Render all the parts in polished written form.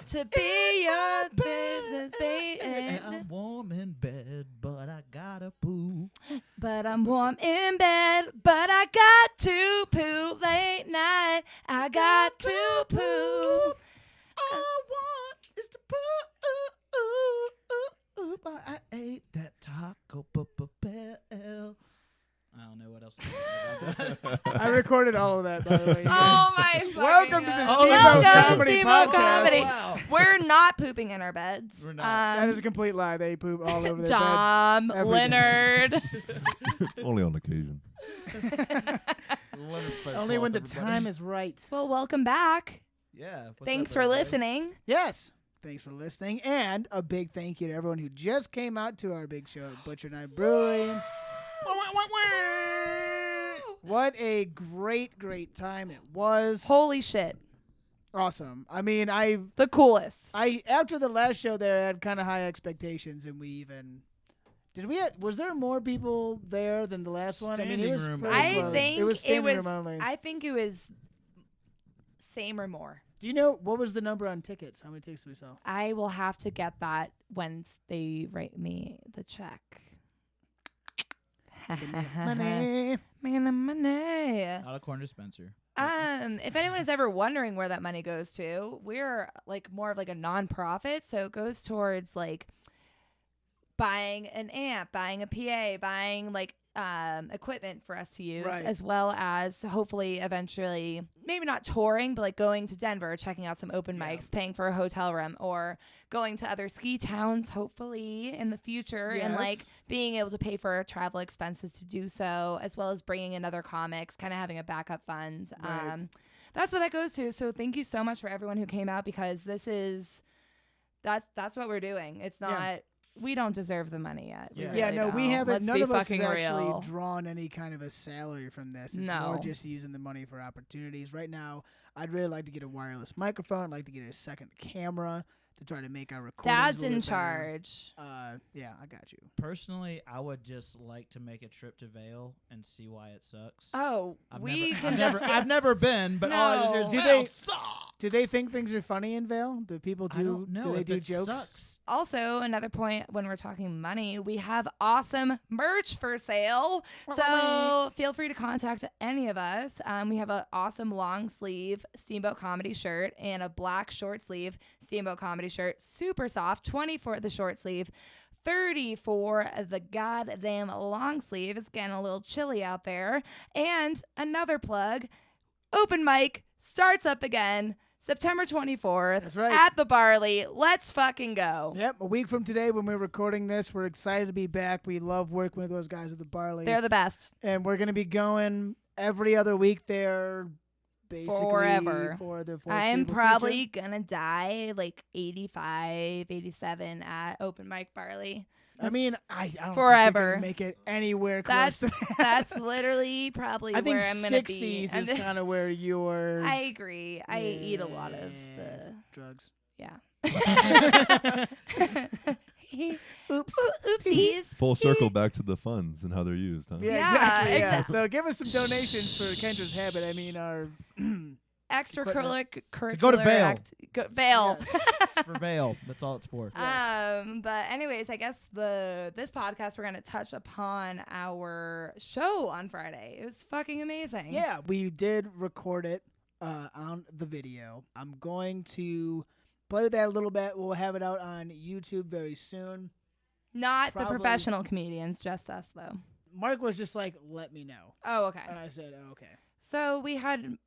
to be your business, baby. And I'm warm in bed, but I gotta poo. But I'm warm in bed, but I got to poo late night. I got to poo. All I want is to poo. But I ate that Taco Bell. I don't know what else. I recorded all of that, by the way. Oh my fucking Welcome to the God. Steamboat Welcome to Comedy Steamboat Podcast. Comedy. Wow. We're not pooping in our beds. We're not. That is a complete lie. They poop all over their Dom, beds. every day. Leonard. Only on occasion. Only when the time is right. Well, welcome back. Yeah. what's Thanks up, for everybody? listening. Yes. Thanks for listening. And a big thank you to everyone who just came out to our big show at Butcherknife Brewery. What a great, great time it was. Holy shit. Awesome. I mean, The coolest. after the last show there, I had kind of high expectations, and we even... was there more people there than the last one? I mean, it was Standing room pretty I close. think it was standing was. room only. I think it was same or more. Do you know what was the number on tickets? How many tickets did we sell? I will have to get that when they write me the check. Money. Money. Not a corn dispenser. If anyone is ever wondering where that money goes to, we're like more of like a nonprofit, so it goes towards like buying an amp, buying a PA, buying like equipment for us to use, Right. as well as hopefully eventually maybe not touring, but like going to Denver, checking out some open mics, paying for a hotel room, or going to other ski towns hopefully in the future, and like Yes. being able to pay for travel expenses to do so, as well as bringing in other comics, kind of having a backup fund. Right. That's what that goes to. So thank you so much for everyone who came out, because that's what we're doing. It's not. Yeah. We don't deserve the money yet. We Yeah. really Yeah, no, we don't. haven't. Let's None be of us has fucking actually real. drawn any kind of a salary from this. It's No. more just using the money for opportunities. Right now, I'd really like to get a wireless microphone. I'd like to get a second camera to try to make our recordings. Dad's a little in bit better. charge. Yeah, I got you. Personally, I would just like to make a trip to Vail and see why it sucks. Oh, I've never been, but all I just hear is No. Vail they- sucks. Do they think things are funny in Vail? Do people do? I don't know. Do they if do it jokes? Sucks. Also, another point when we're talking money, we have awesome merch for sale. So feel free to contact any of us. We have an awesome long sleeve Steamboat Comedy shirt and a black short sleeve Steamboat Comedy shirt. Super soft, 20 for the short sleeve, 30 for the goddamn long sleeve. It's getting a little chilly out there. And another plug, open mic starts up again September 24th That's right. at the Barley. Let's fucking go. Yep, a week from today when we're recording this, we're excited to be back. We love working with those guys at the Barley. They're the best. And we're going to be going every other week there, basically. Forever. For the I am foreseeable probably future. gonna die like 85, 87 at open mic Barley. I mean, I don't Forever. think make it anywhere close That's to that. that's literally probably I think where I'm gonna 60s be. is kind of where you're... I agree. I eat a lot of the drugs. yeah. Oops. Oopsies. Full circle back to the funds and how they're used, huh? Yeah, Yeah, exactly. Yeah. exact- So give us some donations for Kendra's habit. I mean, our... Extracurricular. go to Vail. Vail. It's for Vail. That's all it's for. But anyways, I guess this podcast we're gonna touch upon our show on Friday. It was fucking amazing. Yeah, we did record it on the video. I'm going to play that a little bit. We'll have it out on YouTube very soon. Not Probably- the professional comedians, just us though. Mark was just like, let me know. Oh, okay. And I said, oh, okay. So we had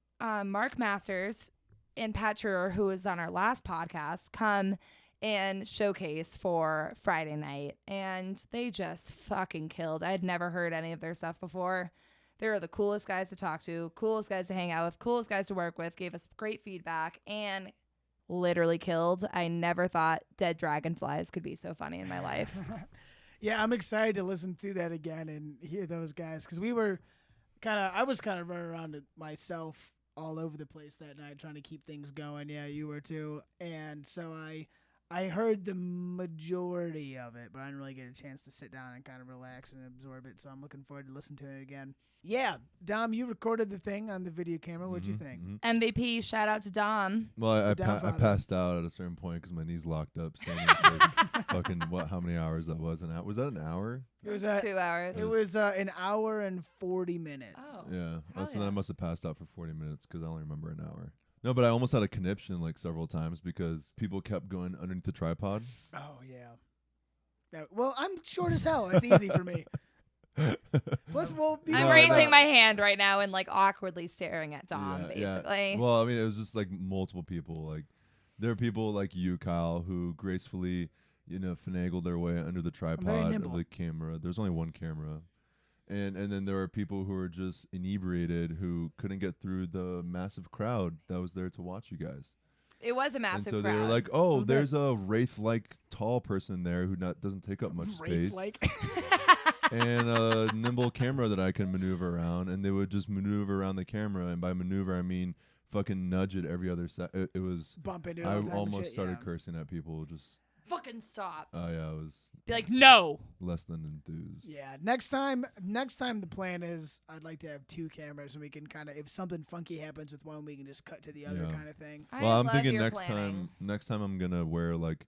Mark Masters and Pat Truer, who was on our last podcast, come and showcase for Friday night. And they just fucking killed. I had never heard any of their stuff before. They were the coolest guys to talk to, coolest guys to hang out with, coolest guys to work with, gave us great feedback, and literally killed. I never thought dead dragonflies could be so funny in my life. Yeah, I'm excited to listen through that again and hear those guys. Because I was kind of running around it myself all over the place that night trying to keep things going. Yeah, you were too. And so I I heard the majority of it, but I didn't really get a chance to sit down and kind of relax and absorb it. So I'm looking forward to listening to it again. Yeah, Dom, you recorded the thing on the video camera. What'd you think? MVP, shout out to Dom. Well, I Godfather. passed out at a certain point because my knees locked up. Standing for fucking how many hours that was? An hour? Was that an hour? It was 2 hours. It was an hour and 40 minutes. Oh. Yeah. Hell So then yeah. I must have passed out for 40 minutes because I only remember an hour. No, but I almost had a conniption like several times because people kept going underneath the tripod. Oh yeah. Well, I'm short as hell. It's easy for me. Plus, I'm raising my hand right now and like awkwardly staring at Dom, basically. Well, I mean, it was just like multiple people. Like there are people like you, Kyle, who gracefully, finagled their way under the tripod of the camera. There's only one camera. And then there are people who are just inebriated who couldn't get through the massive crowd that was there to watch you guys. It was a massive and so crowd. they were like, "Oh, there's a wraith-like tall person there who doesn't take up much space, and a nimble camera that I can maneuver around." And they would just maneuver around the camera, and by maneuver I mean fucking nudge it every other set. It was bump into it I all the time and almost shit, started yeah. cursing at people. Just fucking stop. yeah, I was. Be like, no. Less than enthused. Yeah, next time the plan is I'd like to have 2 cameras and we can kind of, if something funky happens with one, we can just cut to the other kind of thing. Well, I'm thinking next time I'm gonna wear like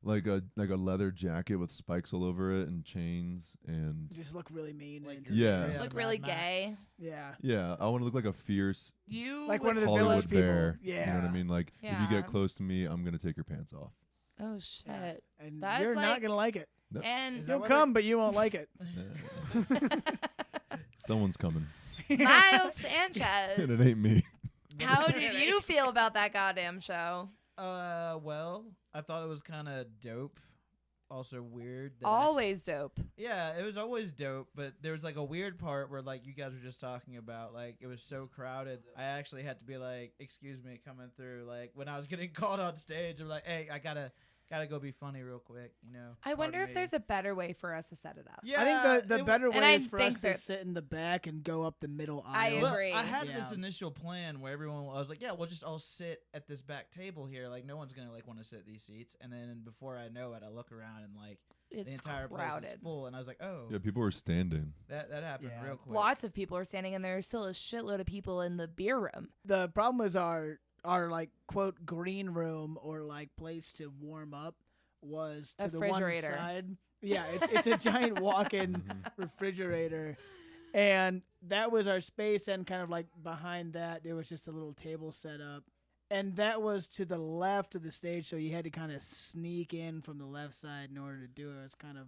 a leather jacket with spikes all over it and chains and just look really mean. Like and look really gay. Yeah. Yeah, I want to look like a fierce like one of the Hollywood village people. bear. Yeah. You know what I mean? Like if you Yeah. get close to me, I'm gonna take your pants off. Oh shit. And That's you're not like- gonna like it. Nope. And You'll come, but you won't like it. Someone's coming, Miles Sanchez. and it ain't me. How did you feel about that goddamn show? Well, I thought it was kind of dope. Also weird. That Always dope. yeah, it was always dope, but there was like a weird part where like you guys were just talking about, like it was so crowded. I actually had to be like, "Excuse me," coming through. Like when I was getting called on stage, I'm like, "Hey, I gotta go be funny real quick," I wonder if there's a better way for us to set it up. Yeah, I think the better and way I is for us think to that- sit in the back and go up the middle I aisle. Well, agree. I had Yeah. this initial plan where I was like, "Yeah, we'll just all sit at this back table here. Like no one's gonna like want to sit at these seats." And then before I know it, I look around and like the It's entire place crowded. is full, and I was like, "Oh, Yeah, people were standing. that happened Yeah. real quick." Lots of people are standing and there's still a shitload of people in the beer room. The problem is our like quote green room or like place to warm up was to the one Refrigerator. side. Yeah, it's a giant walk-in Mhm. refrigerator, and that was our space. And kind of like behind that, there was just a little table set up, and that was to the left of the stage. So you had to kind of sneak in from the left side in order to do it. It's kind of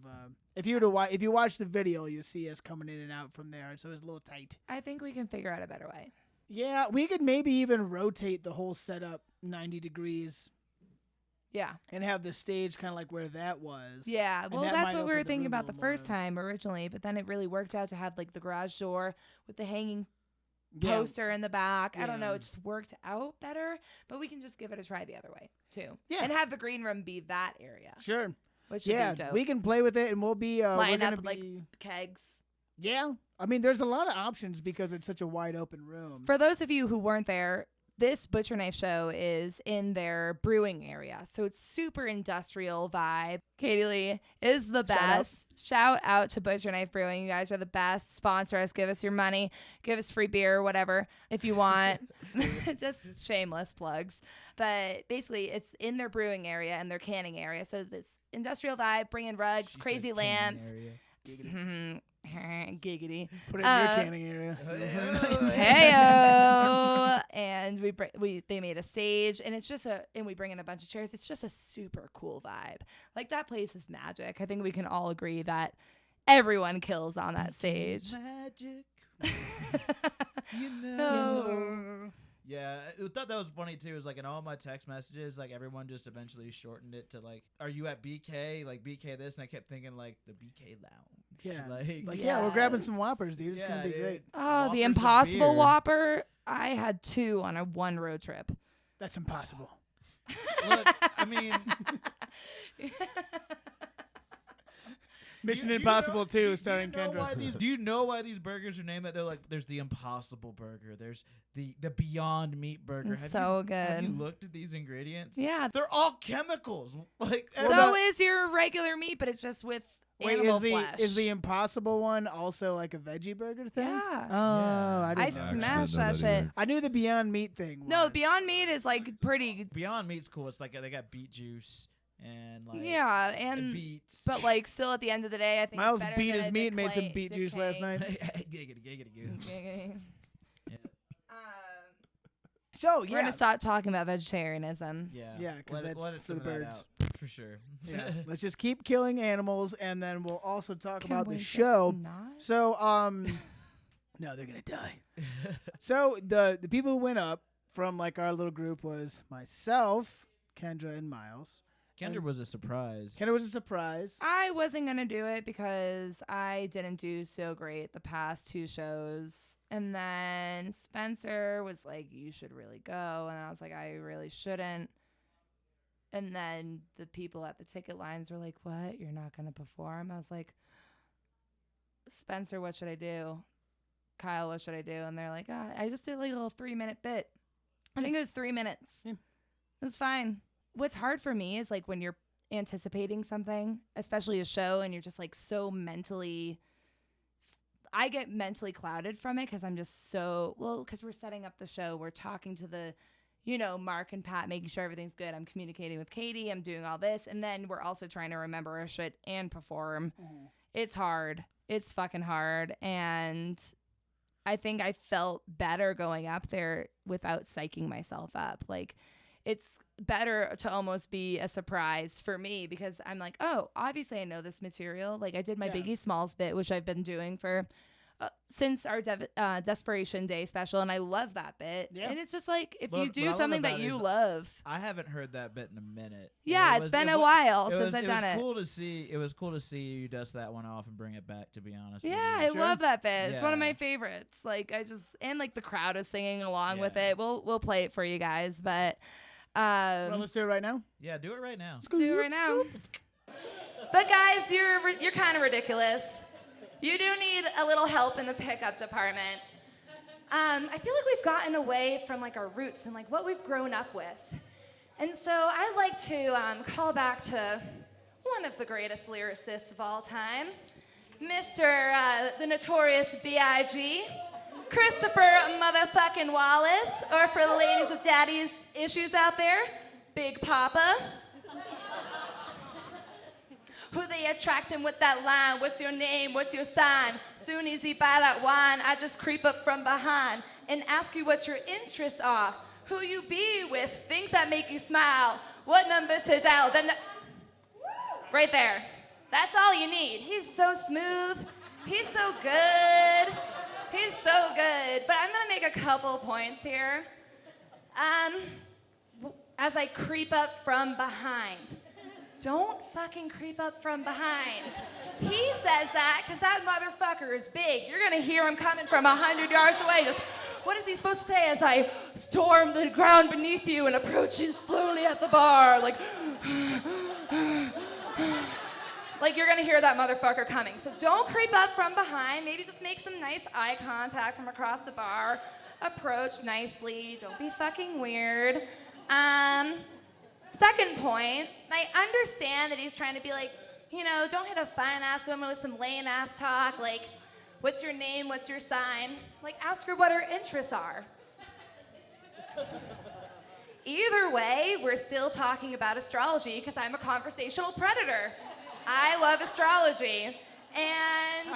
if you watch the video, you see us coming in and out from there. So it was a little tight. I think we can figure out a better way. Yeah, we could maybe even rotate the whole setup 90 degrees Yeah. and have the stage kind of like where that was. Yeah. Well, that that's might what we open were the thinking room a about the little first more. time originally, but then it really worked out to have like the garage door with the hanging Yeah. poster in the back. I don't know. Yeah. It just worked out better, but we can just give it a try the other way too. Yeah. And have the green room be that area, Sure. which should Yeah, be dope. we can play with it, and we'll be we're Line gonna up, like, be- kegs. Yeah, I mean, there's a lot of options because it's such a wide open room. For those of you who weren't there, this Butcherknife show is in their brewing area. So it's super industrial vibe. Katie Lee is the Shout out. best. Shout out to Butcherknife Brewing. You guys are the best. Sponsor us. Give us your money. Give us free beer, whatever, if you want. Just shameless plugs. But basically, it's in their brewing area and their canning area. So this industrial vibe, bring in rugs, She crazy said canning lamps. area. Giggity. Put it in your canning area. Heyo, and they made a stage, and it's just and we bring in a bunch of chairs. It's just a super cool vibe. Like that place is magic. I think we can all agree that everyone kills on that stage. Magic. you know. Yeah, I thought that was funny too. Is like in all my text messages, like everyone just eventually shortened it to like, "Are you at BK?" Like BK this, and I kept thinking like the BK Lounge. Yeah, like yeah, we're grabbing Yes. some Whoppers, dude. It's Yeah, gonna be dude. great. Oh, Whoppers the of Impossible beer. Whopper. I had 2 on a one road trip. That's impossible. Look, I mean, Mission Do you Impossible know- 2 do starring you know Kendra. why do you know why these burgers are named that? They're like, there's the Impossible Burger. There's the Beyond Meat Burger. It's Have so you, Have you good. looked at these ingredients? Yeah. They're all chemicals. Like, So is your regular meat, but it's just with Wait, animal is the flesh. is the Impossible one also like a veggie burger thing? Yeah. Oh, Yeah. I I didn't know. smashed Actually, that no, shit. I knew the Beyond Meat thing. No, was. Beyond Meat is like pretty. Beyond Meat's cool. It's like they got beet juice and like Yeah, and and beets. but like still at the end of the day, I think Miles it's better beat that his it's meat a and made some clay- beet it's a juice last clay. night. Giggity. So We're yeah, gonna stop talking about vegetarianism. Yeah. Yeah, 'cause Let it- that's let it for the some of that birds. out, for sure. yeah. Let's just keep killing animals, and then we'll also talk Can about we the just show. not? So no, they're gonna die. So the people who went up from like our little group was myself, Kendra, and Miles. Kendra was a surprise. Kendra was a surprise. I wasn't gonna do it because I didn't do so great the past 2 shows. And then Spencer was like, you should really go. And I was like, I really shouldn't. And then the people at the ticket lines were like, what? You're not going to perform? I was like, Spencer, what should I do? Kyle, what should I do? And they're like, I just did like a little 3-minute bit. I think it was 3 minutes. Yeah. It was fine. What's hard for me is like when you're anticipating something, especially a show, and you're just like so mentally... I get mentally clouded from it because I'm just so, because we're setting up the show. We're talking to the, Mark and Pat, making sure everything's good. I'm communicating with Katie. I'm doing all this. And then we're also trying to remember our shit and perform. Mhm. It's hard. It's fucking hard. And I think I felt better going up there without psyching myself up. Like, it's better to almost be a surprise for me because I'm like, oh, obviously I know this material. Like I did my Yeah. Biggie Smalls bit, which I've been doing for since our Desperation Day special, and I love that bit. Yeah. And it's just like if What- you what I do love something about that it you is love. I haven't heard that bit in a minute. Yeah, it's been a while since I've done it. Cool to see. It was cool to see you dust that one off and bring it back. To be honest. Yeah, with I you. love that bit. It's one of Yeah. my favorites. Like and like the crowd is singing along with Yeah. it. We'll play it for you guys, but Well, let's do it right now. Yeah, do it right now. let's do it right now. But guys, you're kind of ridiculous. You do need a little help in the pickup department. I feel like we've gotten away from like our roots and like what we've grown up with. And so I'd like to call back to one of the greatest lyricists of all time, Mr. The Notorious B.I.G., Christopher motherfucking Wallace, or for the ladies with daddy issues out there, Big Papa. Who they attracting with that line? What's your name? What's your sign? Soon as he buy that wine, I just creep up from behind and ask you what your interests are. Who you be with, things that make you smile. What numbers to dial? Then right there. That's all you need. He's so smooth. He's so good. He's so good. But I'm gonna make a couple points here. As I creep up from behind. Don't fucking creep up from behind. He says that because that motherfucker is big. You're gonna hear him coming from 100 yards away. Just, what is he supposed to say as I storm the ground beneath you and approach you slowly at the bar? Like you're gonna hear that motherfucker coming. So don't creep up from behind. Maybe just make some nice eye contact from across the bar. Approach nicely. Don't be fucking weird. Second point, I understand that he's trying to be like, don't hit a fine-ass woman with some lame-ass talk, like, what's your name, what's your sign? Like, ask her what her interests are. Either way, we're still talking about astrology because I'm a conversational predator. I love astrology. And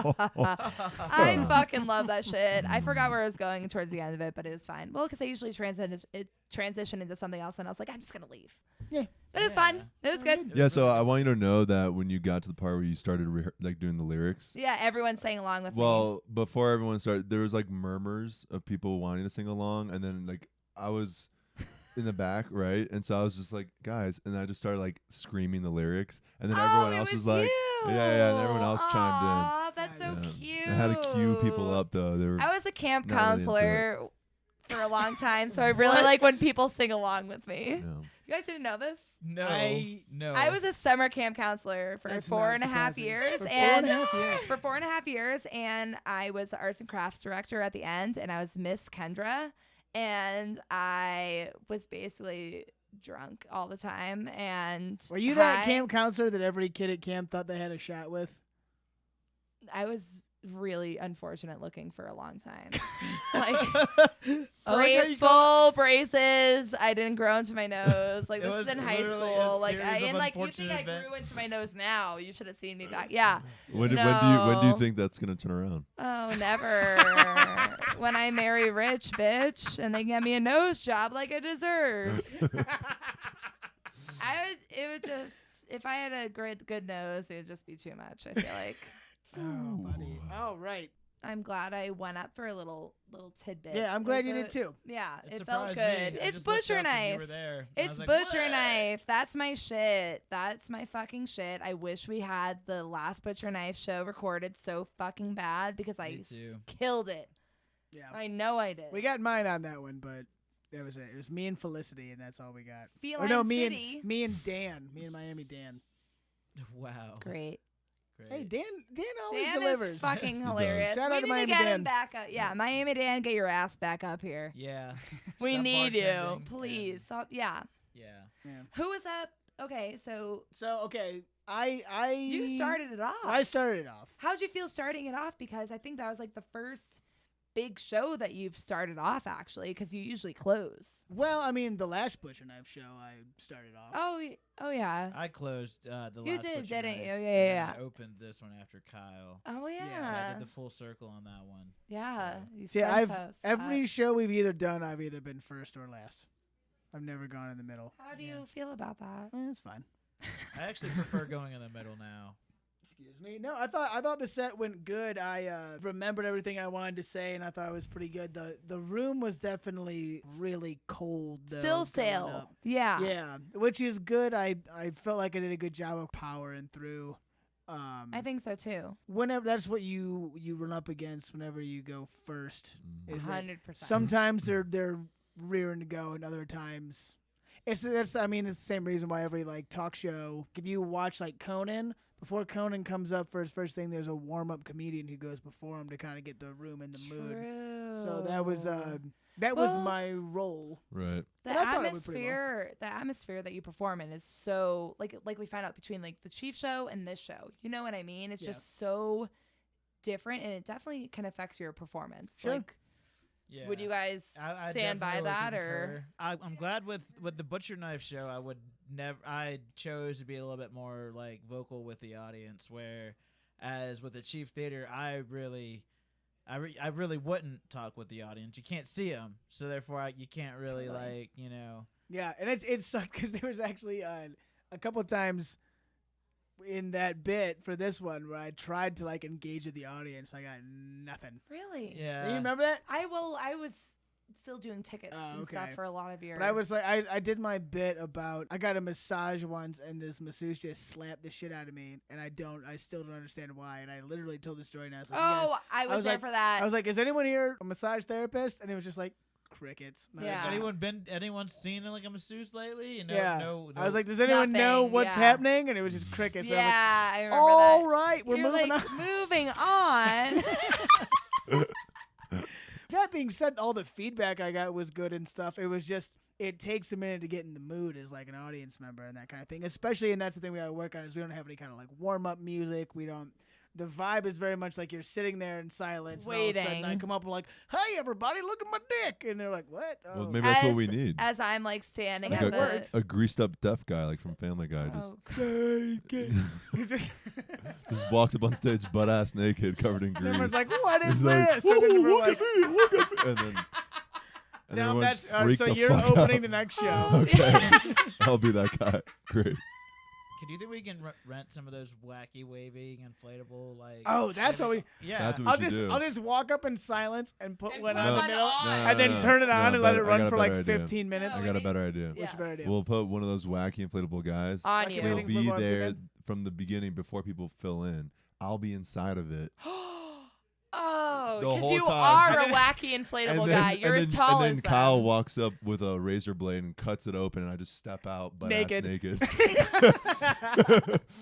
I fucking love that shit. I forgot where I was going towards the end of it, but it was fine. Well, because I usually transition into something else, and I was like, I'm just gonna leave. Yeah. But it was fun. It was good. Yeah, so I want you to know that when you got to the part where you started doing the lyrics, Yeah, everyone sang along with me. well, before everyone started, there was like murmurs of people wanting to sing along, and then like I was in the back, right? And so I was just like, guys, and I just started like screaming the lyrics, and then everyone else was like, yeah, and everyone else chimed in. Aw, that's so Yeah. cute. I had to cue people up though. They were I was a camp not really into counselor for a long time, so I really like when people sing along with me. Yeah. You guys didn't know this? No, no. I was a summer camp counselor for That's 4.5 not years, surprising. and 4.5 years. for 4.5 years, and I was the arts and crafts director at the end, and I was Miss Kendra, and I was basically drunk all the time. And Were you that camp counselor that every kid at camp thought they had a shot with? I was really unfortunate looking for a long time. Like full braces. I didn't grow into my nose. Like this is in high school. Like you think I grew into my nose now? You should have seen me back. Yeah. When do you think that's gonna turn around? Oh, never. When I marry rich, bitch, and they get me a nose job like I deserve. It would just, if I had a good nose, it would just be too much. I feel like. Oh, buddy. Oh, right. I'm glad I went up for a little tidbit. Yeah, I'm glad you did too. Yeah, it surprised felt good. me. I It's just looked up and you Butcherknife. were there, and I It's was like, Butcherknife. That's my shit. That's my fucking shit. I wish we had the last Butcherknife show recorded so fucking bad because I too. killed it. Yeah. I know I did. We got mine on that one, but that was it. It was me and Felicity, and that's all we got. Feline or no, me City. and Dan. Me and Miami Dan. Wow. Great. Hey, Dan always Dan delivers. is fucking hilarious. Shout we out to need Miami to get Dan. him back up. Yeah, Miami Dan, get your ass back up here. Yeah. We Stop need you. bartending Please. and- Stop. Yeah. Yeah. Who was up? Okay, so Okay, I you started it off. I started it off. How'd you feel starting it off? Because I think that was like the first big show that you've started off, actually, because you usually close. Well, I mean, the last Butcherknife show I started off. Oh yeah. I closed the last You did, Butcherknife, didn't you? and Yeah. I opened this one after Kyle. Oh Yeah, yeah. I did the full circle on that one. Yeah. So- You See, spent I've post. every show we've either done, I've either been first or last. I've never gone in the middle. How do you feel about that? It's fine. I actually prefer going in the middle now. Excuse me. No, I thought the set went good. I remembered everything I wanted to say, and I thought it was pretty good. The room was definitely really cold. Though, Still going stale. up. Yeah. Yeah, which is good. I felt like I did a good job of powering through. I think so too. Whenever that's what you run up against whenever you go first. Is that 100%. sometimes they're rearing to go, and other times it's the same reason why every like talk show. If you watch like Conan. Before Conan comes up for his first thing, there's a warm-up comedian who goes before him to kind of get the room in the mood. So that was my role. Right. But I thought it went pretty well. The atmosphere that you perform in is so like we find out between like the Chief show and this show. You know what I mean? It's just so different, and it definitely can affect your performance. Sure. Like, Yeah. would you guys I stand by definitely that, concur. or I'm glad with the Butcherknife show. I chose to be a little bit more like vocal with the audience. Whereas with the Chief Theater, I really wouldn't talk with the audience. You can't see them, so therefore you can't really Totally. Yeah, and it sucked because there was actually a couple times in that bit for this one where I tried to like engage with the audience. I got nothing. really? Yeah. You remember that? I was still doing tickets and stuff okay. for a lot of years. But I was like, I did my bit about I got a massage once and this masseuse just slapped the shit out of me, and I still don't understand why. And I literally told the story, and I was like, I was there like- for that. I was like, is anyone here a massage therapist? And it was just like crickets. And I was Yeah. like, Has anyone seen like a masseuse lately? I was like, does anyone know Nothing, what's yeah. happening? And it was just crickets. And I was like, yeah, I remember all that. right, we're You're moving like, on. moving on. That being said, all the feedback I got was good and stuff. It was just, it takes a minute to get in the mood as like an audience member and that kind of thing. Especially, and that's the thing we got to work on, is we don't have any kind of like warm up music. The vibe is very much like you're sitting there in silence. And all of a sudden I Waiting. come up and like, hey everybody, look at my dick. And they're like, what? Well, Oh. maybe that's what we need. As I'm like standing Like at that the. a greased up deaf guy, like from Family Guy, just just walks up on stage butt ass naked, covered in And grease. everyone's like, what is He's like, this? "Whoa, And then we're look like, at me, look at me," and then now everyone's that's freaked so the you're fuck opening out. the next show. Okay, I'll be that guy. Great. do you think we can rent some of those wacky waving inflatable like? Oh, that's what we. Yeah. That's what we should do. I'll just walk up in silence and put And one put on the one middle, on. and then turn it on and let it run for like idea. 15 minutes. I got a better idea. Yeah. What's your better idea? We'll put one of those wacky inflatable guys. On Wacky you. He'll waving be football there chicken? from the beginning before people fill in. I'll be inside of it. Oh. Oh, the because whole you time. are a wacky inflatable guy. You're as tall and then as Kyle them. walks up with a razor blade and cuts it open, and I just step out butt Naked. ass naked.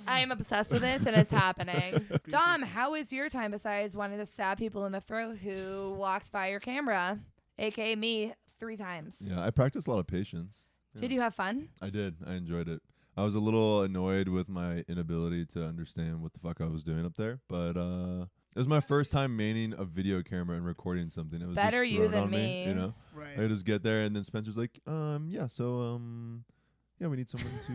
I am obsessed with this, and it's happening. Dom, how was your time besides wanting to stab people in the throat who walked by your camera, aka me, 3 times? Yeah, I practiced a lot of patience. Yeah. Did you have fun? I did. I enjoyed it. I was a little annoyed with my inability to understand what the fuck I was doing up there, but it was my first time manning a video camera and recording something. It was Better just you thrown than on me. You know, Right. I just get there, and then Spencer's like, yeah, so yeah, we need someone to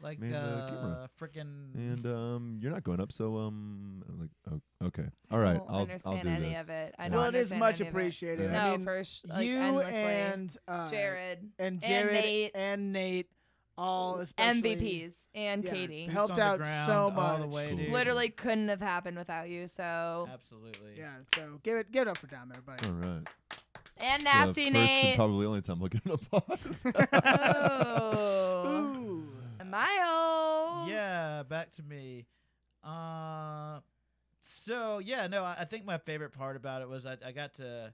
Like man the camera. freaking. And you're not going up, so I'm like, oh, okay, all right, I don't I'll understand do any this. of it. I Yeah. don't Well, it is understand much any of it. appreciated. Yeah. I No, mean, for like you endlessly. and Jared and Jared Nate. and Nate, all especially MVPs and yeah, Katie. Boots helped on the out ground so all much. the way, Cool. dude. Literally couldn't have happened without you. So Absolutely. Yeah, so give it up for Dom, everybody. All right. and So nasty first Nate. and probably only time I'll get an applause. Oh. Ooh. Miles. Yeah, back to me. So yeah, no, I think my favorite part about it was I got to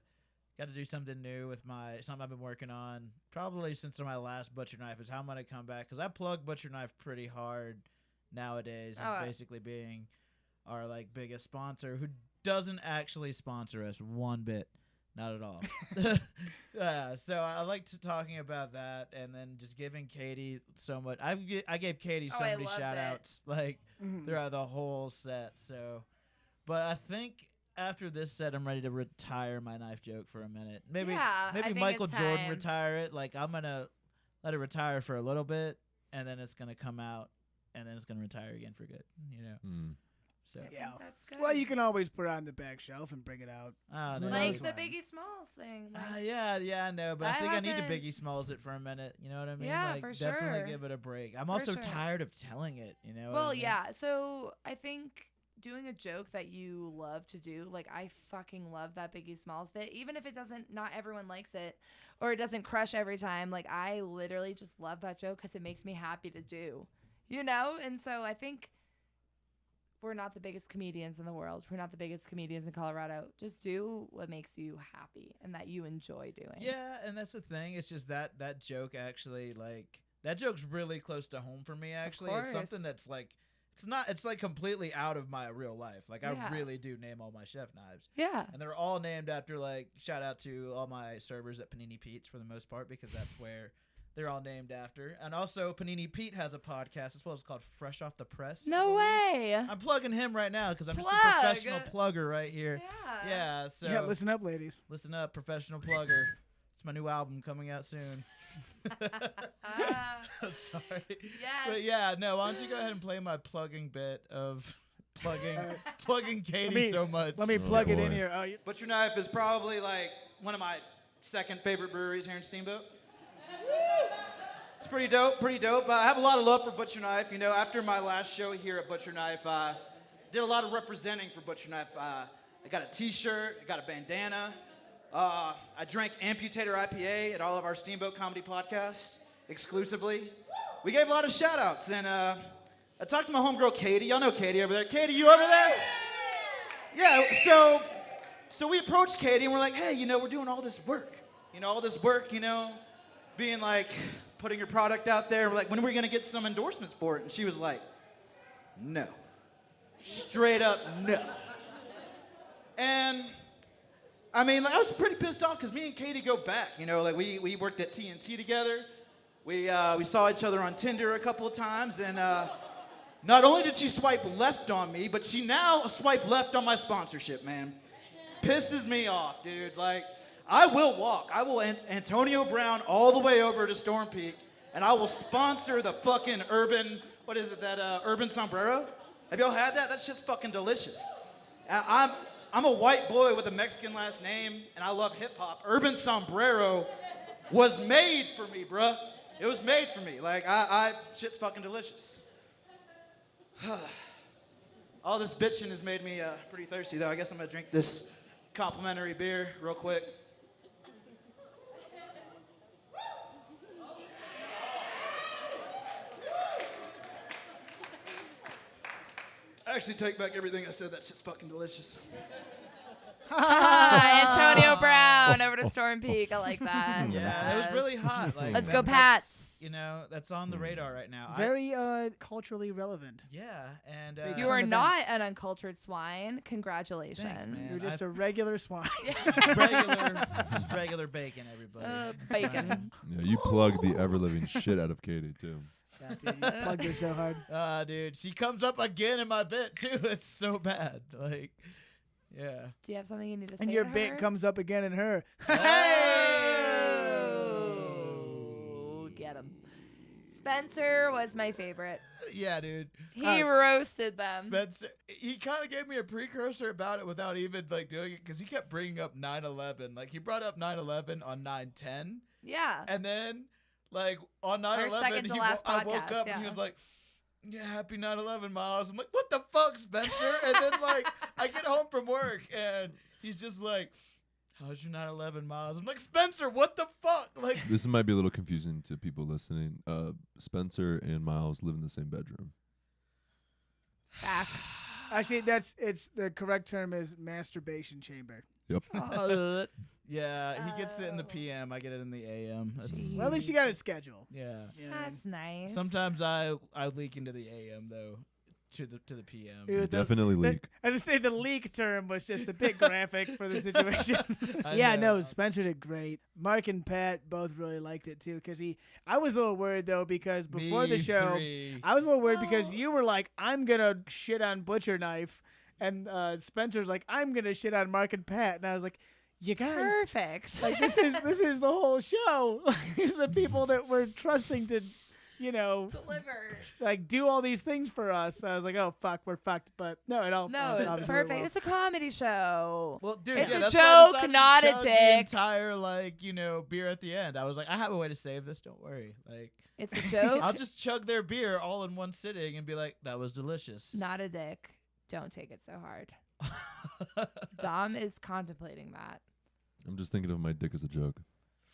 do something new with something I've been working on probably since my last Butcherknife is how I'm gonna come back because I plug Butcherknife pretty hard nowadays as basically being our like biggest sponsor who doesn't actually sponsor us one bit. Not at all. So I liked talking about that and then just giving Katie so much. I gave Katie so I many loved shout it. outs like Mhm. throughout the whole set. So, but I think after this set, I'm ready to retire my knife joke for a minute. Maybe Yeah, I maybe think Michael it's Jordan time. retire it. Like I'm gonna let it retire for a little bit and then it's gonna come out and then it's gonna retire again for good. You know. Hmm. So Yeah. That's good. Well, you can always put it on the back shelf and bring it out. I don't Who know. like knows the when. Biggie Smalls thing. Like, Yeah, I know, but I That think I need to hasn't- Biggie Smalls it for a minute. You know what I mean? Yeah, like, for definitely sure. give it a break. I'm For also sure. tired of telling it. You know? what well, I mean? yeah. So I think doing a joke that you love to do, like I fucking love that Biggie Smalls bit, even if it doesn't, not everyone likes it, or it doesn't crush every time. Like I literally just love that joke because it makes me happy to do, you know. And so I think we're not the biggest comedians in the world. We're not the biggest comedians in Colorado. Just do what makes you happy and that you enjoy doing. Yeah, and that's the thing. It's just that joke actually like that joke's really close to home for me. Actually, it's something course. that's like it's like completely out of my real life. Like Yeah. I really do name all my chef knives, Yeah. and they're all named after like shout out to all my servers at Panini Pete's for the most part because that's where they're all named after. And also Panini Pete has a podcast as well. It's called Fresh Off the Press. I No believe. way. I'm plugging him right now because I'm just a Plug. professional plugger right here. Yeah. Yeah, so Yeah, listen up, ladies. listen up, professional plugger. It's my new album coming out soon. Sorry. Yes. But yeah, no, why don't you go ahead and play my plugging bit of plugging Katie me- so much. Let me Oh, plug it in boy. here. Oh, you, Butcherknife is probably like one of my second favorite breweries here in Steamboat. It's pretty dope, I have a lot of love for Butcherknife. You know, after my last show here at Butcherknife, I did a lot of representing for Butcherknife. I got a t-shirt, I got a bandana. I drank Amputator IPA at all of our Steamboat comedy podcasts exclusively. We gave a lot of shout outs, and I talked to my homegirl Katie. Y'all know Katie over there. Katie, you over there? Yeah, so we approached Katie and we're like, hey, you know, we're doing all this work. Being like, putting your product out there. We're like, when are we gonna get some endorsements for it? And she was like, no. Straight up, no. And I mean, like, I was pretty pissed off because me and Katie go back. You know, like we worked at TNT together. We saw each other on Tinder a couple of times, and not only did she swipe left on me, but she now swiped left on my sponsorship, man. Pisses me off, dude. Like, I will walk. I will Antonio Brown all the way over to Storm Peak, and I will sponsor the fucking urban, what is it, that urban sombrero? Have y'all had that? That shit's fucking delicious. I'm a white boy with a Mexican last name, and I love hip hop. Urban sombrero was made for me, bruh. It was made for me. Like, shit's fucking delicious. All this bitching has made me pretty thirsty, though. I guess I'm gonna drink this complimentary beer real quick. I actually take back everything I said. That shit's fucking delicious. Antonio Brown over to Storm Peak. I like that. Yeah, it was really hot. Like, Let's that- go, that's, Pats. You know, that's on the radar right now. Very culturally relevent. Yeah, and You current are not events. an uncultured swine. Congratulations. man. You're just a regular swine. just regular bacon, everybody. Bacon. Yeah, you plug the ever living shit out of Katie too. Yeah, dude, you plugged her so hard. Dude, she comes up again in my bit too. It's so bad. Like, yeah. Do you have something you need to say And your to bit her? comes up again in her. Oh, get him. Spencer was my favorite. Yeah, dude. He roasted them. Spencer, he kind of gave me a precursor about it without even like doing it because he kept bringing up 9/11. Like he brought up 9/11 on 9/10, Yeah. and then like on Our 9/11, second to last I woke podcast, up yeah. and he was like, "Yeah, happy 9/11, Miles." I'm like, "What the fuck, Spencer?" And then like I get home from work and he's just like, "How's your 9/11, Miles?" I'm like, "Spencer, what the fuck?" Like, This might be a little confusing to people listening. Spencer and Miles live in the same bedroom. Facts. Actually, it's the correct term is masturbation chamber. Yep. yeah, he gets it in the Oh. PM. I get it in the AM. That's, Well, at least you got a schedule. yeah. You know? That's nice. Sometimes I leak into the AM though, to the PM. Dude, You definitely leak. I just say the leak term was just a bit graphic for the situation. I Yeah, know. no, Spencer did great. Mark and Pat both really liked it too, because I was a little worried though because before the Me show, three. I was a little worried because Oh. you were like, "I'm gonna shit on Butcherknife," and Spencer's like, "I'm gonna shit on Mark and Pat," and I was like, "You guys." Perfect. Like this is the whole show. These are the people that we're trusting to, Deliver. like do all these things for us. I was like, oh fuck, we're fucked. But no, it all No, it it's obviously perfect. went well. It's a comedy show. Well, dude, It's yeah, a that's why I joke, decided to not a chug dick. The entire beer at the end. I was like, I have a way to save this. Don't worry. Like, It's a joke, I'll just chug their beer all in one sitting and be like, that was delicious. not a dick. Don't take it so hard. Dom is contemplating that. I'm just thinking of my dick as a joke.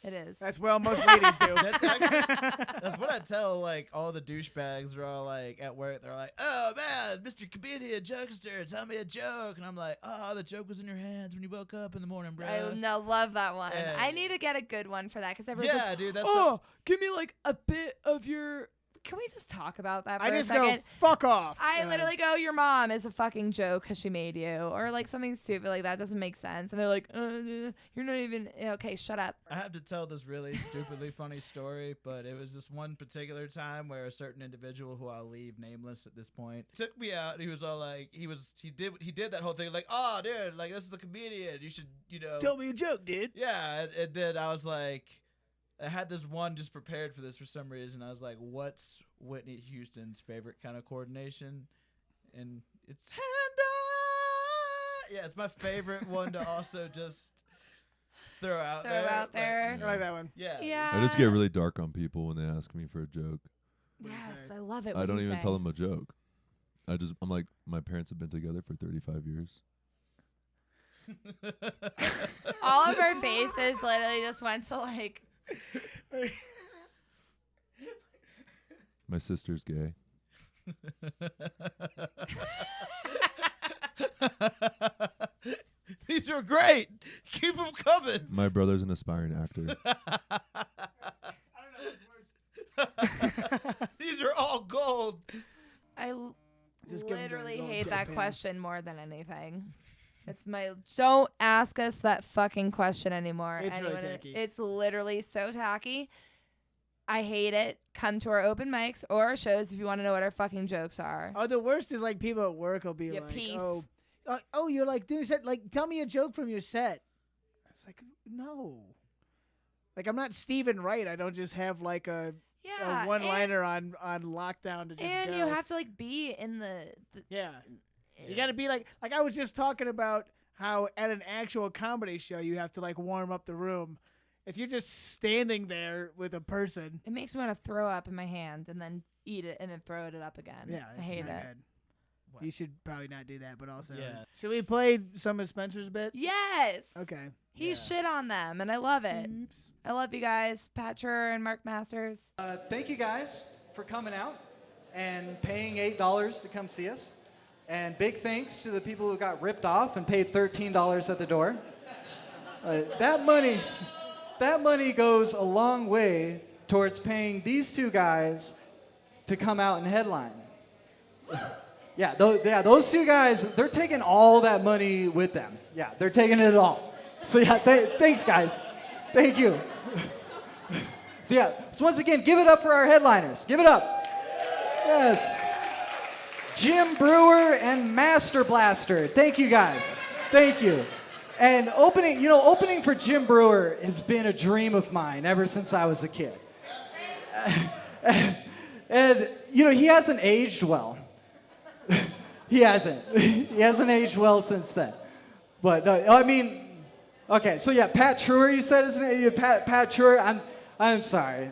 It is. That's well most ladies do. That's actually that's what I tell like all the douchebags. They're all like at work. They're like, "Oh man, Mr. Comedian Jokester, tell me a joke." And I'm like, "Oh, the joke was in your hands when you woke up in the morning, bro." I love that one. Yeah. I need to get a good one for that because everyone's Yeah, like, dude. That's oh, give me like a bit of your. Can we just talk about that for I a just second? go fuck off. I literally go, your mom is a fucking joke because she made you. Or like something stupid like that doesn't make sense. And they're like, you're not even, okay, shut up. I have to tell this really stupidly funny story, but it was this one particular time where a certain individual who I'll leave nameless at this point took me out. He was all like, he did that whole thing like, "Oh, dude, like this is the comedian. You should, tell me a joke, dude. Yeah." And then I was like, I had this one just prepared for this for some reason. I was like, what's Whitney Houston's favorite kind of coordination? And it's hand up. Yeah, it's my favorite one to also just throw out Throw there. out there. I like that one. Yeah. Yeah. I just get really dark on people when they ask me for a joke. What do you Yes, say? I love it. I What do don't you even say? tell them a joke. I'm like, my parents have been together for 35 years. All of our faces literally just went to like, My sister's gay. These are great. Keep them coming. My brother's an aspiring actor. These are all gold. I Just give 'em the literally little hate that deadpan. question more than anything. It's don't ask us that fucking question anymore. It's really Anyone- tacky. It's literally so tacky. I hate it. Come to our open mics or our shows if you want to know what our fucking jokes are. Oh, the worst is like people at work will be Yeah, like, peace. oh, you're like doing set. Like, tell me a joke from your set. It's like, no. Like, I'm not Stephen Wright. I don't just have like a Yeah. one-liner on lockdown to just And go. you have to like be in the Yeah. You got to be like I was just talking about how at an actual comedy show you have to like warm up the room. If you're just standing there with a person, it makes me want to throw up in my hand and then eat it and then throw it up again. yeah, I it's hate not it. good. You should probably not do that, but also, Yeah. should we play some of Spencer's bit? Yes. Okay. He Yeah. shit on them and I love it. Oops. I love you guys, Patcher and Mark Masters. Thank you guys for coming out and paying $8 to come see us. And big thanks to the people who got ripped off and paid $13 at the door. That money goes a long way towards paying these two guys to come out and headline. Those two guys, they're taking all that money with them. Yeah, they're taking it all. So yeah, thanks guys. Thank you. So once again, give it up for our headliners. Give it up. Yes. Jim Brewer and Master Blaster. Thank you guys. Thank you. And opening for Jim Brewer has been a dream of mine ever since I was a kid. And he hasn't aged well. He hasn't. He hasn't aged well since then. But okay. So yeah, Pat Truer. You said his name. Pat Truer. I'm sorry.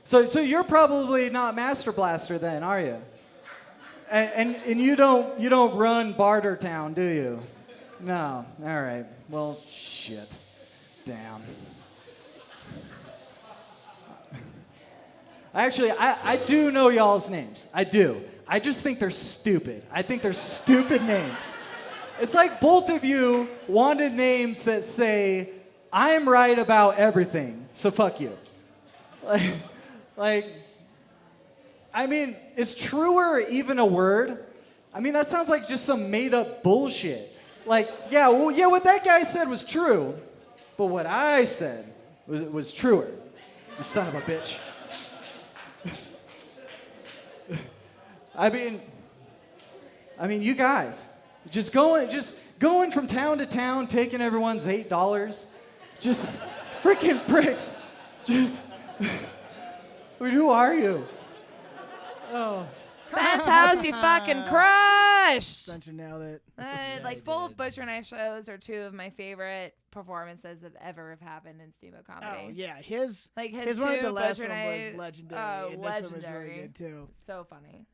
So you're probably not Master Blaster then, are you? And you don't run Bartertown, do you? No. All right. Well, shit. Damn. Actually, I do know y'all's names. I do. I just think they're stupid. I think they're stupid names. It's like both of you wanted names that say, I'm right about everything, so fuck you. Is truer even a word? That sounds like just some made up bullshit. What that guy said was true, but what I said was truer. You son of a bitch. You guys, just going from town to town, taking everyone's $8, just freaking pricks. Who are you? Oh. Spence House, you fucking crushed. Spencer nailed it. Both Butcherknife shows are two of my favorite performances that ever have happened in Steamboat Comedy. Oh yeah, his his one two at the last one Butcherknife. was legendary. Oh, and legendary. This one was really good too. So funny.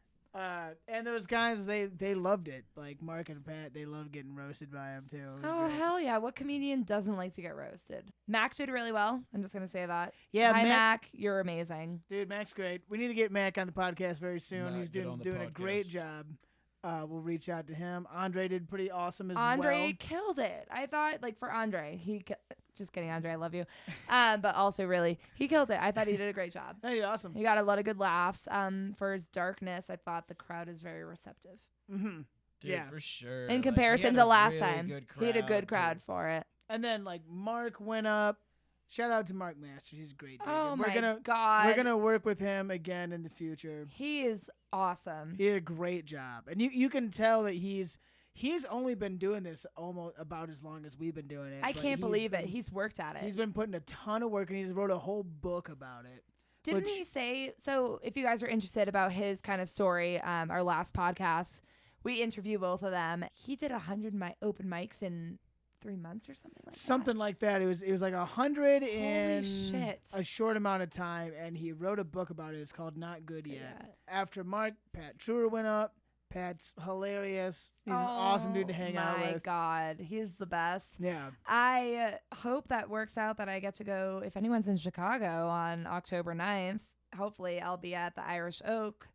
And those guys, they loved it. Like Mark and Pat, they loved getting roasted by him too. Oh, hell yeah. What comedian doesn't like to get roasted? Mac did really well. I'm just going to say that. Yeah, Hi, Mac. You're amazing. Dude, Mac's great. We need to get Mac on the podcast very soon. Mac, He's get doing on the a great job. We'll reach out to him. Andre did pretty awesome as well. Andre killed it. I thought, for Andre, just kidding, Andre, I love you. But also, really, he killed it. I thought he did a great job. He did awesome. He got a lot of good laughs. For his darkness, I thought the crowd is very receptive. Mm-hmm. Dude, yeah, for sure. In comparison to last time, he had a good crowd for it. And then Mark went up. Shout out to Mark Masters. He's a great dude. Oh my God. We're gonna work with him again in the future. He is awesome. He did a great job, and you can tell that he's only been doing this almost about as long as we've been doing it. I can't believe it. He's worked at it. He's been putting a ton of work, and he's wrote a whole book about it. Didn't he say, so if you guys are interested about his kind of story, our last podcast, we interview both of them. He did 100 open mics in 3 months or something like that. Something like that. It was like 100 in shit. a short amount of time, and he wrote a book about it. It's called Not Good Yet. Yeah. After Mark, Pat Truer went up. Pat's hilarious. He's an awesome dude to hang out with. Oh my God. He's the best. Yeah. I hope that works out, that I get to go, if anyone's in Chicago on October 9th, hopefully I'll be at the Irish Oak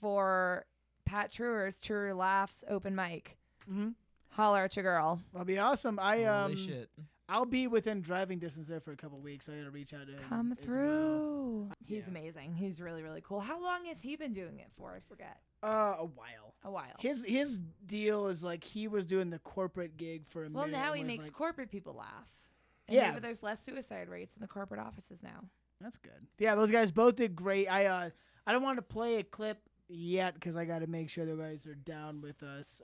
for Pat Truer's Truer Laughs open mic. Mm-hmm. Holler at your girl. That'll be awesome. Holy shit. I'll be within driving distance there for a couple weeks. So I got to reach out to him. Come as through. well. He's amazing. He's really, really cool. How long has he been doing it for? I forget. A while. A while. His deal is he was doing the corporate gig for a minute. Well, now he was makes corporate people laugh. And Yeah. maybe there's less suicide rates in the corporate offices now. That's good. Yeah, those guys both did great. I don't want to play a clip yet because I got to make sure the guys are down with us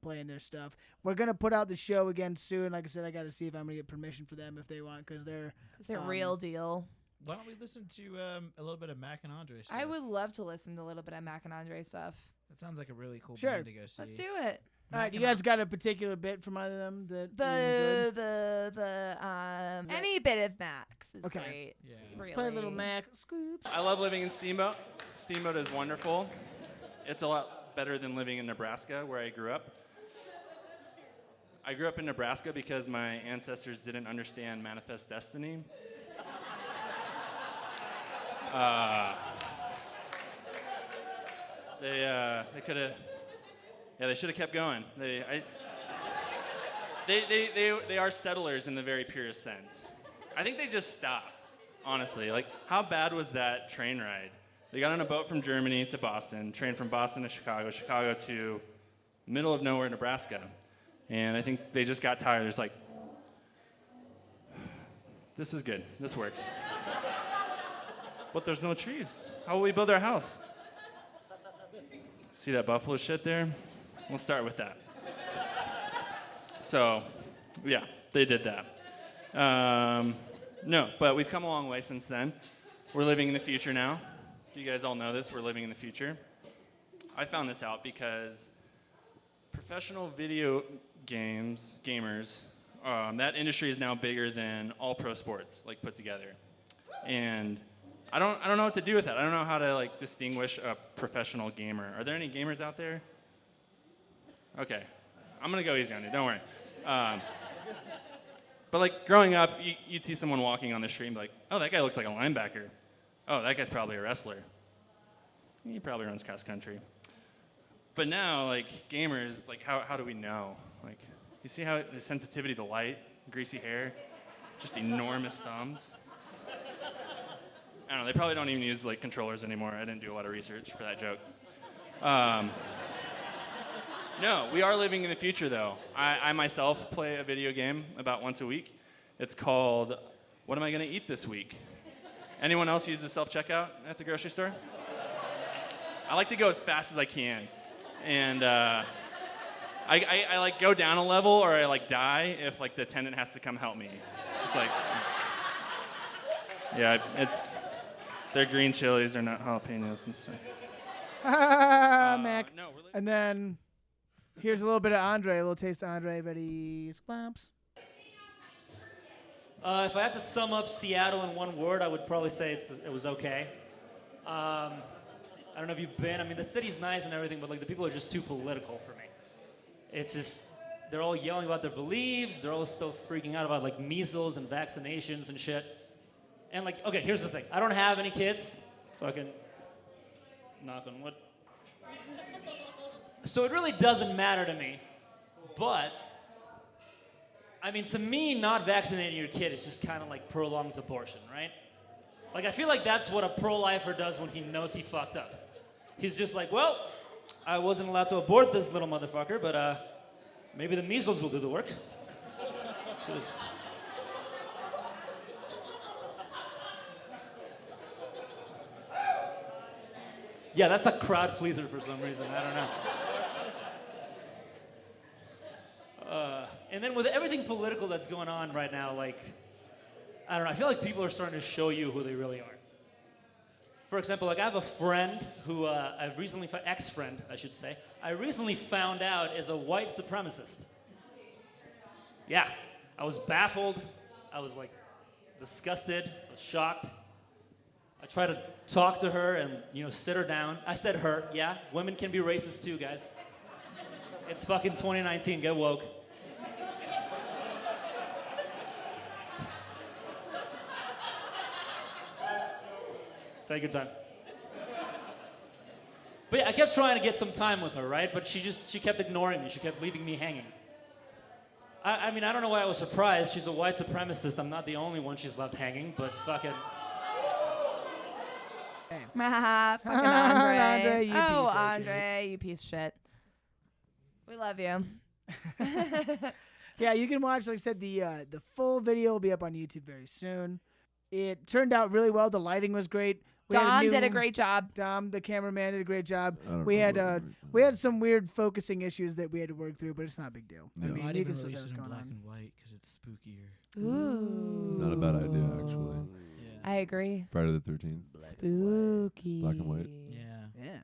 playing their stuff. We're gonna put out the show again soon. Like I said, I got to see if I'm gonna get permission for them if they want, because they're It's a real deal. Why don't we listen to a little bit of Mac and Andre stuff? I would love to listen to a little bit of Mac and Andre stuff. That sounds like a really cool Sure. band to go see. Let's do it. all right. You guys got a particular bit from either of them that you enjoyed? Any bit of Max is Okay. great. Yeah. Let's play a little really. Mac. Scoop. I love living in Steamboat. Steamboat is wonderful. It's a lot better than living in Nebraska, where I grew up. I grew up in Nebraska because my ancestors didn't understand manifest destiny. They could have Yeah, they should have kept going. They are settlers in the very purest sense. I think they just stopped, honestly. Like, how bad was that train ride? They got on a boat from Germany to Boston, train from Boston to Chicago, Chicago to middle of nowhere, Nebraska. And I think they just got tired. There's like, this is good. This works. But there's no trees. How will we build our house? See that buffalo shit there? We'll start with that. So, yeah, they did that. No, but we've come a long way since then. We're living in the future now. You guys all know this. We're living in the future. I found this out because professional video gamers, that industry is now bigger than all pro sports, like, put together. And I don't know what to do with that. I don't know how to, like, distinguish a professional gamer. Are there any gamers out there? Okay. I'm going to go easy on you. Don't worry. But, like, growing up, you'd see someone walking on the street and be like, oh, that guy looks like a linebacker. Oh, that guy's probably a wrestler. He probably runs cross country. But now, like, gamers, like, how do we know? Like, you see how the sensitivity to light, greasy hair, just enormous thumbs? I don't know, they probably don't even use, like, controllers anymore. I didn't do a lot of research for that joke. No, we are living in the future, though. I myself play a video game about once a week. It's called What Am I Gonna Eat This Week? Anyone else use the self-checkout at the grocery store? I like to go as fast as I can. And I like go down a level or I like die if like the attendant has to come help me. It's like, yeah, they're green chilies, they're not jalapenos and stuff. Mac. No, And then here's a little bit of Andre, a little taste of Andre. Ready? Squamps. If I had to sum up Seattle in one word, I would probably say it was okay. I don't know if you've been. I mean, the city's nice and everything, but like the people are just too political for me. It's just they're all yelling about their beliefs. They're all still freaking out about like measles and vaccinations and shit. And like, okay, here's the thing. I don't have any kids. Fucking knock on wood. So it really doesn't matter to me. But I mean, to me, not vaccinating your kid is just kind of like prolonged abortion, right? Like, I feel like that's what a pro-lifer does when he knows he fucked up. He's just like, well, I wasn't allowed to abort this little motherfucker, but maybe the measles will do the work. Just... Yeah, that's a crowd pleaser for some reason. I don't know. And then with everything political that's going on right now, like, I don't know, I feel like people are starting to show you who they really are. For example, like I have a friend who I've recently, ex-friend, I should say, I recently found out is a white supremacist. Yeah, I was baffled. I was like disgusted, I was shocked. I tried to talk to her and, you know, sit her down. I said her, yeah, women can be racist too, guys. It's fucking 2019, get woke. Take your time. But yeah, I kept trying to get some time with her, right? But she kept ignoring me. She kept leaving me hanging. I mean, I don't know why I was surprised. She's a white supremacist. I'm not the only one she's left hanging, but fucking... Fucking Andre. Andre, you piece of Andre, you piece of shit. We love you. Yeah, you can watch, like I said, the full video will be up on YouTube very soon. It turned out really well. The lighting was great. Dom did a great job. Dom, the cameraman, did a great job. I don't We had remember we had some weird focusing issues that we had to work through, but it's not a big deal. I No. mean, Might you even can still release tell it what's in going black on. and white because it's spookier. Ooh. It's not a bad idea, actually. Yeah. I agree. Friday the 13th. Spooky. Black and white. Yeah. Yeah.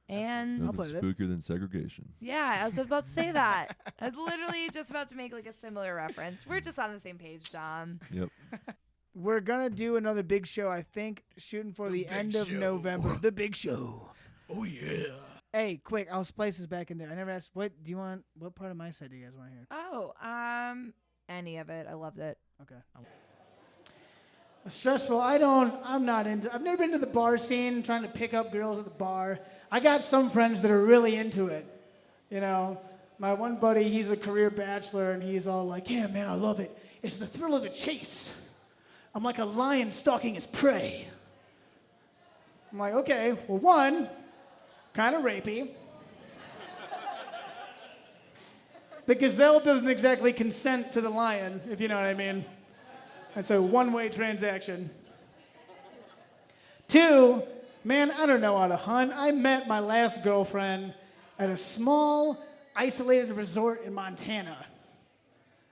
And I'll play Nothing that. spookier than segregation. yeah, I was about to say that. I was literally just about to make like a similar reference. We're just on the same page, Dom. Yep. We're gonna do another big show, I think, shooting for the end of November. The big show. Oh yeah. Hey, quick, I'll splice this back in there. I never asked what part of my side do you guys want to hear? Oh, any of it. I loved it. Okay. Stressful. I've never been to the bar scene trying to pick up girls at the bar. I got some friends that are really into it. You know, my one buddy, he's a career bachelor, and he's all like, yeah, man, I love it. It's the thrill of the chase. I'm like a lion stalking his prey. I'm like, okay, well, one, kind of rapey. The gazelle doesn't exactly consent to the lion, if you know what I mean. It's a one-way transaction. Two, man, I don't know how to hunt. I met my last girlfriend at a small, isolated resort in Montana.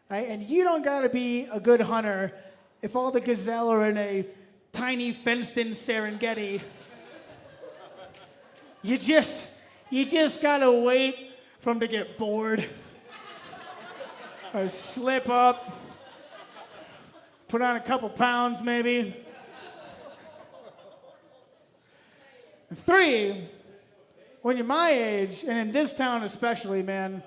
Right? And you don't gotta be a good hunter if all the gazelle are in a tiny fenced-in Serengeti. You just gotta wait for them to get bored. Or slip up, put on a couple pounds maybe. 3, when you're my age, and in this town especially, man,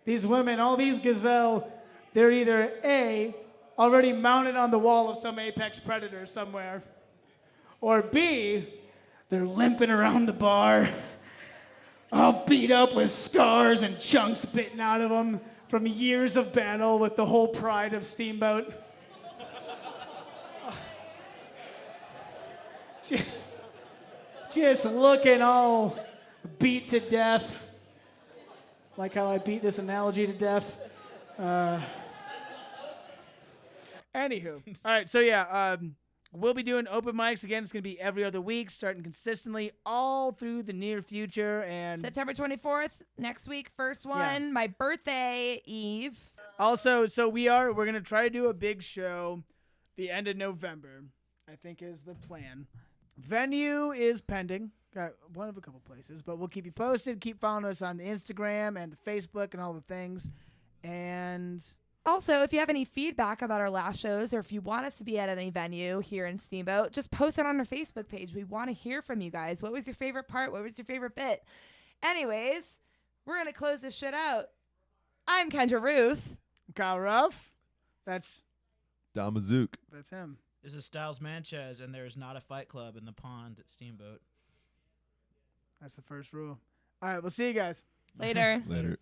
these women, all these gazelle, they're either A, already mounted on the wall of some apex predator somewhere, or B, they're limping around the bar, all beat up with scars and chunks bitten out of them from years of battle with the whole pride of Steamboat. Just looking all beat to death. Like how I beat this analogy to death. Anywho. All right, so yeah, we'll be doing open mics again. It's going to be every other week, starting consistently all through the near future. And September 24th, next week, first one, my birthday eve. Also, so we're going to try to do a big show the end of November, I think is the plan. Venue is pending. Got one of a couple places, but we'll keep you posted. Keep following us on the Instagram and the Facebook and all the things. And also, if you have any feedback about our last shows, or if you want us to be at any venue here in Steamboat, just post it on our Facebook page. We want to hear from you guys. What was your favorite part? What was your favorite bit? Anyways, we're going to close this shit out. I'm Kendra Ruth. Kyle Ruff. That's Damazook. That's him. This is Styles Manchez, and there is not a fight club in the pond at Steamboat. That's the first rule. All right, we'll see you guys. Later. Later.